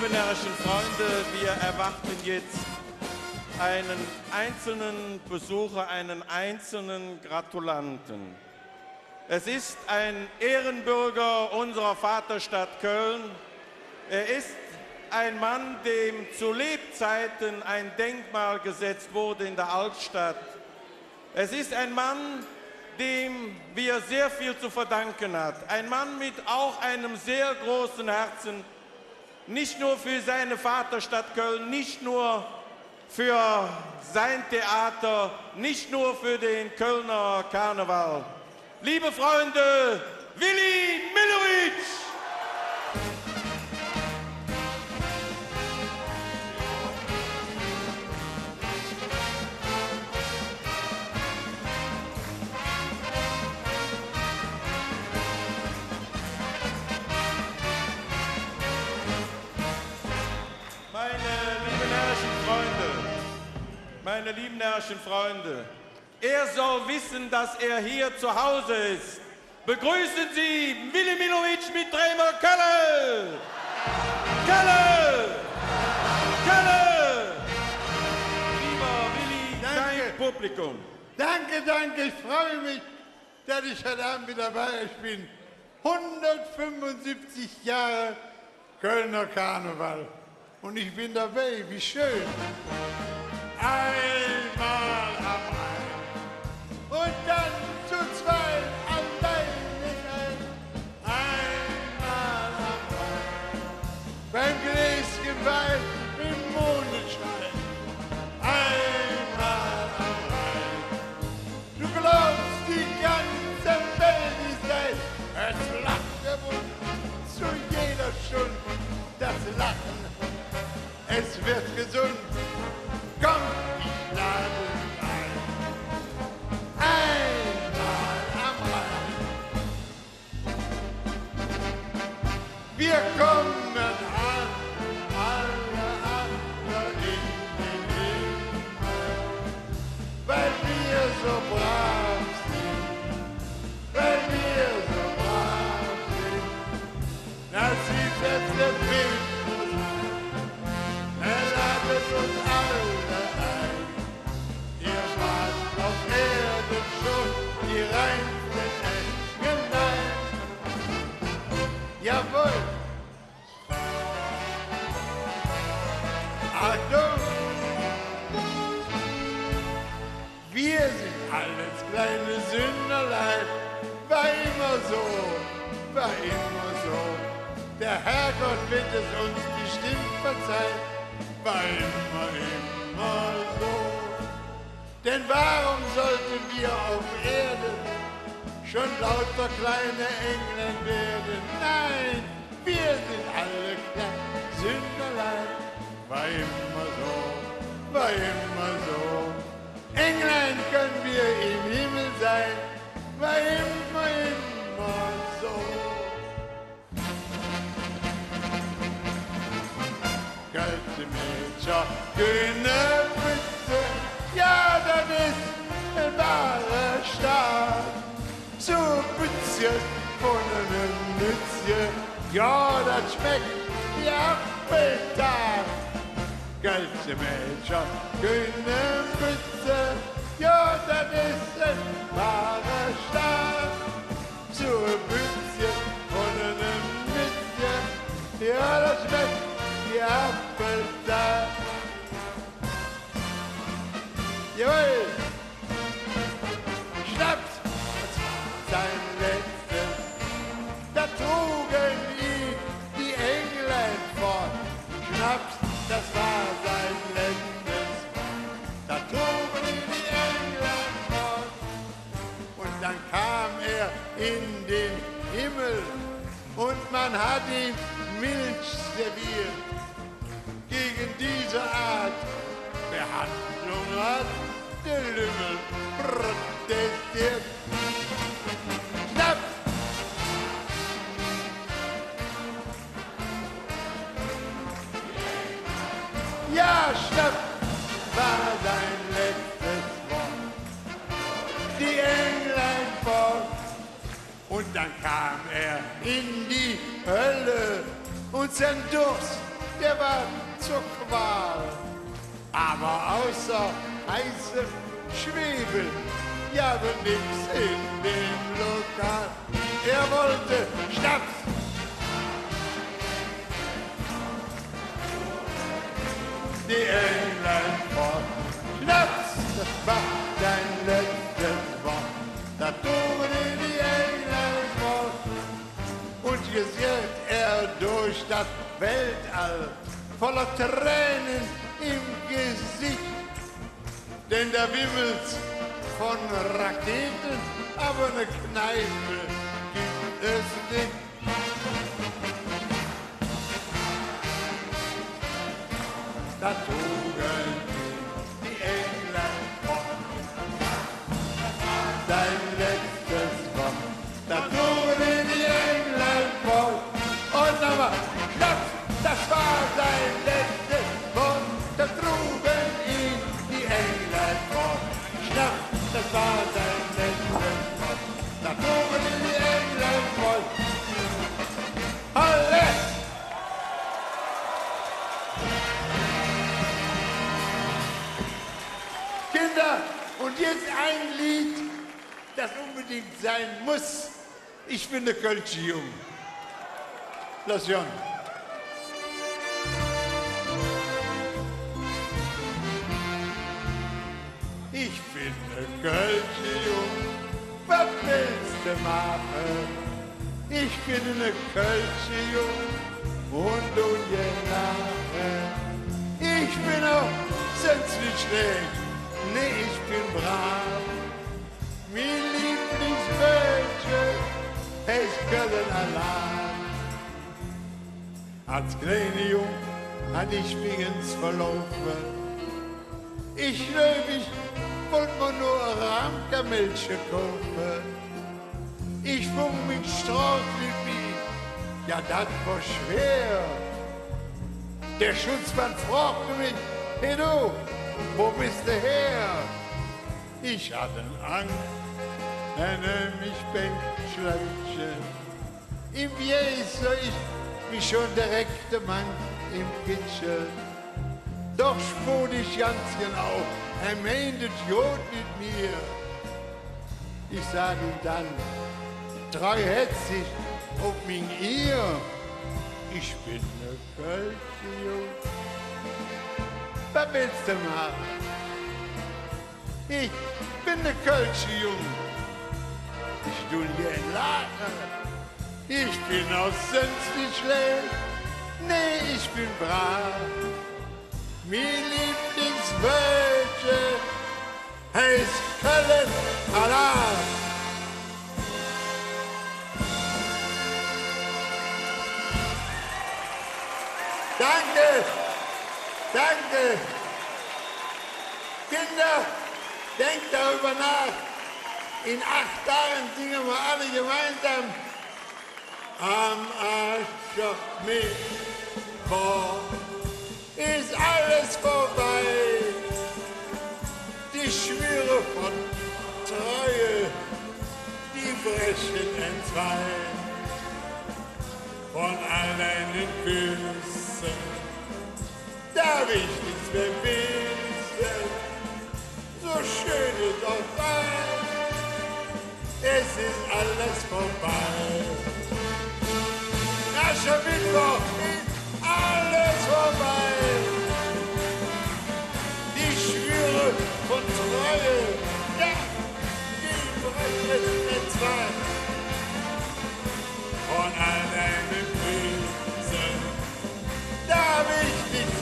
liebe närrischen Freunde, wir erwarten jetzt einen einzelnen Besucher, einen einzelnen Gratulanten. Es ist ein Ehrenbürger unserer Vaterstadt Köln. Er ist ein Mann, dem zu Lebzeiten ein Denkmal gesetzt wurde in der Altstadt. Es ist ein Mann, dem wir sehr viel zu verdanken haben. Ein Mann mit auch einem sehr großen Herzen, nicht nur für seine Vaterstadt Köln, nicht nur für sein Theater, nicht nur für den Kölner Karneval. Liebe Freunde, Willi Millowitsch! Meine lieben närrischen Freunde, er soll wissen, dass er hier zu Hause ist. Begrüßen Sie Willi Millowitsch mit Dreimal Kölle! Kölle! Kölle! Lieber Willi, dein Publikum. Danke, danke, ich freue mich, dass ich heute Abend wieder bei euch bin. 175 Jahre Kölner Karneval. Und ich bin dabei, wie schön. Einmal am Rhein und dann zu zweit am Rhein. Einmal am Rhein, beim Gläschen Wein im Mondenschein. Einmal am Rhein, du glaubst, die ganze Welt ist dein. Es lacht der Mund zu jeder Stunde, das Lachen, es wird gesund. Komm, ich lade ein. Einmal am Rhein. Wir kommen an, alle in den Himmel, weil wir so brav sind, weil wir so brav sind. Das sieht jetzt der Bild ein, er ladet uns alle. Die reinsten Engel, jawohl. Achtung, wir sind alles kleine Sünderlein, war immer so, war immer so. Der Herrgott wird es uns bestimmt verzeihen, war immer so. Denn warum sollten wir auf Erden schon lauter kleine Engel werden? Nein, wir sind alle kleine Sünderlein. War immer so, war immer so. Englein können wir im Himmel sein, war immer so. Kalte Mädchen, grüne Mütze, ja, das ist ein wahrer Staat. So Bützchen von einem Nützchen, ja, das schmeckt wie Apfeltat. Kalte Mädchen, grüne Mütze, ja, das ist ein wahrer Staat. So Bützchen von einem Nützchen, ja, das schmeckt wie Apfeltat. Jawohl! Schnaps! Das war sein letztes. Da trugen ihn die Englein fort. Schnaps, das war sein letztes. Da trugen ihn die Englein fort. Und dann kam er in den Himmel und man hat ihm Milch serviert. Gegen diese Art Behandlung hat der Lümmel protestiert. Schnaps! Ja, Schnaps war sein letztes Wort. Die Englein fort. Und dann kam er in die Hölle und sein Durst, der war zur Qual. Aber außer heißem Schwebel, ja, aber nix in dem Lokal. Er wollte Schnaps. Die England-Wort. Schnaps, das war dein letztes Wort. Da trugen die England-Wort. Und gesiert er durch das Weltall, voller Tränen im Gesicht. Denn da wimmelt's von Raketen, aber eine Kneipe gibt es nicht. Da trugen die England fort, sein letztes Wort. Da trugen die England fort. Und nochmal, das war sein letztes Wort. Da trugen ihn die England fort. Schnaps, das war sein letztes Wort. Da trugen ihn die England fort. Alle! Kinder, und jetzt ein Lied, das unbedingt sein muss. Ich bin der Kölsche Jung. Lass hören. Ich bin der Kölsche Jung. Was willst du machen? Ich bin der Kölsche Jung und du Nachher. Ich bin auch sonst nicht schlecht. Nee, ich bin brav. Mein Lieblingswölkchen heißt Köln allein. Als kleiner Jung hatte ich mich ins Verlaufen. Ich wollte mir nur ein Rahmkamellchen kaufen. Ich fing mit Straßenliebig, ja, das war schwer. Der Schutzmann fragte mich, hey du, wo bist du her? Ich hatte Angst, mich Bänkschleitchen. Im Jäs sah ich mich schon direkt Mann im Kitchen. Doch spürte ich ganz genau, meint es gut mit mir. Ich sah ihm dann, treuherzig auf mein Ehr. Ich bin ne Kölsche Jung. Was willst du machen? Ich bin ne Kölsche Jung. Ich tu gern lachen. Ich bin auch sonst nicht schlecht. Nee, ich bin brav. Mein Lieblingswölkchen heißt Köln allein. Danke, danke. Kinder, denkt darüber nach. In 8 Tagen singen wir alle gemeinsam am Aschermittwoch ist alles vorbei. Die Schwüre von Treue, die brechen entzwei. Von all deinen Küssen darf ich nichts mehr wissen, so schön es auch sei, es ist alles vorbei. Aschermittwoch ist alles vorbei, die Schwüre von Treue, ja, die brechen entzwei. Von all deinen Füßen darf ich nichts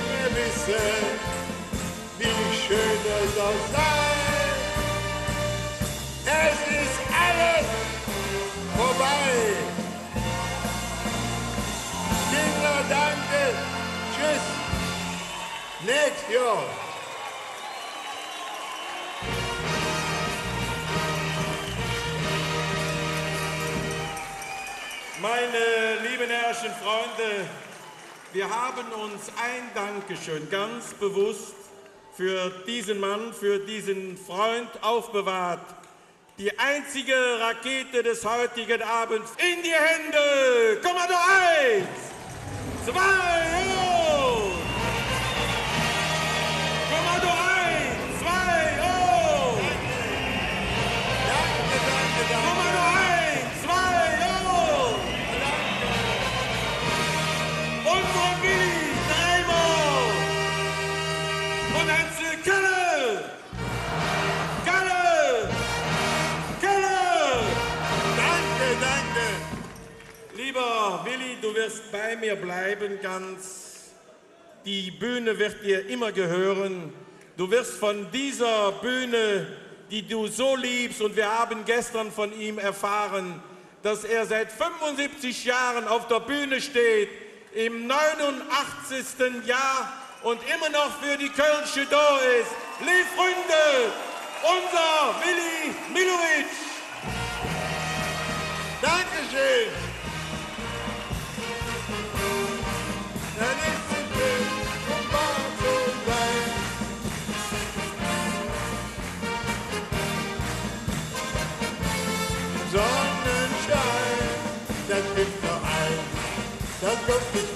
mehr wissen, wie schön es auch sei. Es ist alles vorbei. Kinder, danke, tschüss, nächstes Jahr. Meine lieben herrlichen Freunde, wir haben uns ein Dankeschön ganz bewusst für diesen Mann, für diesen Freund aufbewahrt. Die einzige Rakete des heutigen Abends in die Hände. Kommando 1, 2 und unser Willi, dreimal. Und Heinzel Kölle. Kölle. Kölle. Danke, danke. Lieber Willi, du wirst bei mir bleiben ganz. Die Bühne wird dir immer gehören. Du wirst von dieser Bühne, die du so liebst, und wir haben gestern von ihm erfahren, dass er seit 75 Jahren auf der Bühne steht, im 89. Jahr und immer noch für die Kölsche da ist. Liebe Freunde, unser Willi Milovic. Dankeschön. Dann ist es schön, um wahr zu sein. Sonnenschein, das gibt nur eins, das kommt nicht